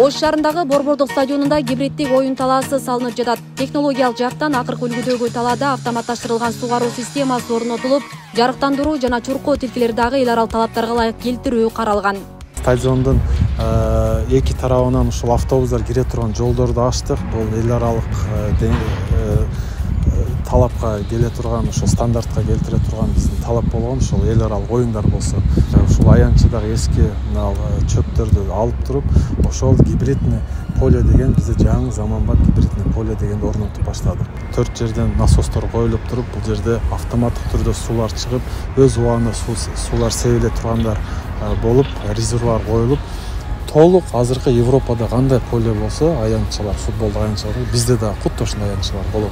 Ош шаарындагы Борбордук стадионунда гибриддик оюн талаасы салынып жатат. Технологиялык жактан акыркы үлгүдөгү талаада автоматташтырылган сугаруу системасы орнотулуп, жарыктандыруу жана чуркоо тилкелери дагы эл аралык талаптарга ылайык келтирүү каралган. Стадиондун эки тарабынан ушул автобустар кире турган жолдорду ачтык. Бул эл аралык талапка келе турган, ушул стандартка келтире турган биздин талап болгон, ушул эл аралык оюндар болсо, ушул аянтчыдагы эски чөптөрдү алып туруп, ошол гибридный поле деген бизде жаңы заманбап гибридный поле дегенди орнотуп баштадык. 4 жерден насостор коюлуп туруп, бул жерде автоматтык түрдө суулар чыгып, өз убагында суулар себиле тургандар болуп, резервуар коюлуп, толук азыркы Европада кандай поле болсо, аянтчылар, футболдо аянтчылар, бизде да кутта ошондой аянтчылар болот.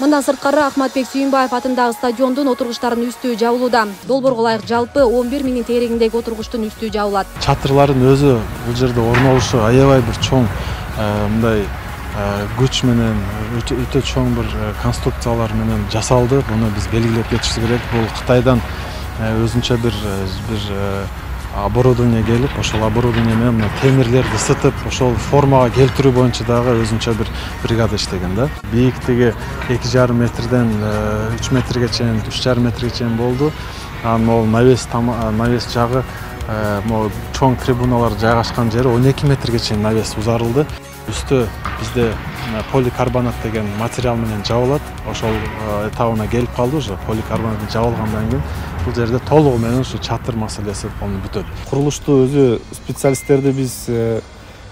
Мындан сырткары Ахматбек Сүйүнбаев атындагы стадиондун отургучтарынын үстү жабылууда. Долбоорго ылайык жалпы 11 миңдин тегерегиндеги отургучтун үстү жабылат. Чатырлардын өзү бул жерде орнолушу аябай бир чоң, мындай күч менен өтө чоң бир конструкциялар менен жасалды. Буну биз белгилеп кетишибиз керек. Бул Кытайдан өзүнчө бир оборудование келип, ошол оборудование менен темирлерди сытып, ошол формага келтирүү боюнча дагы өзүнчө бир бригада иштеген да. Бийиктиги 2,5 метрден 3 метрге чейин, 3,5 метрге чейин болду. Могу навес жагы, могу чоң трибуналар жайгашкан жери 12 метрге чейин навес узарылды. Үстү бизде поликарбонат деген материал менен жабылат. Ошол этабына келип калды уже. Поликарбонат жабылгандан кийин бул жерде толугу менен ушу чатыр маселеси бүтөт. Курулушту өзү специалисттерди биз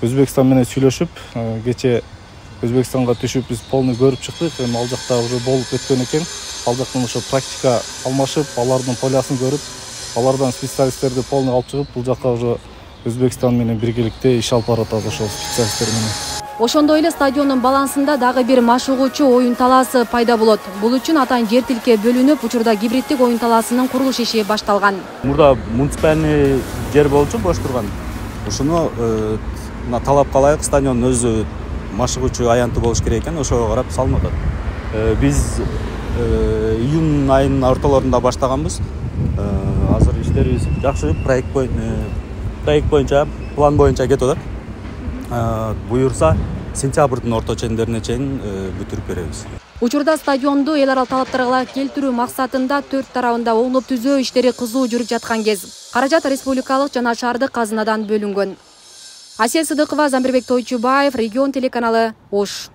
Өзбекстан менен сүйлөшүп, кече Өзбекстанга түшүп биз полный көрүп чыктык. Эми ал жакта уже болуп өткөн экен. Ал жактан ошо практика алмашып, алардын полясын көрүп, алардан специалисттерди полный алып чыгып, бул жакка уже Өзбекстан менен биргеликте иш алып баратабыз ошол специалисттер менен. Ошондой эле стадиондун балансында дагы бир машыгуучу оюн талаасы пайда болот. Бул үчүн атайын жер тилке бөлүнүп, учурда гибриддик оюн талаасынын курулуш иши башталган. Мурда муниципальный жер болчу бош турган. Ошону талапка ылайык стадиондун өзү машыгуучу аянты болуш керек экен, ошого карап салынып атат. Биз июнь айынын ортолорунда баштаганбыз. Азыр иштерибиз жакшы, проект боюнча, план боюнча кетип атат. Буюрса, сентябрдын орто чендерине чейин бүтүрүп беребиз. Учурда стадионду эл аралык талаптарга ылайык келтирүү максатында 4 тарабында оңдоп түзөө иштери кызуу жүрүп жаткан кез. Каражат республикалык жана шаардык казынадан бөлүнгөн. Асел Сыдыкова, Замирбек Тойчубаев, Регион телеканалы, Ош.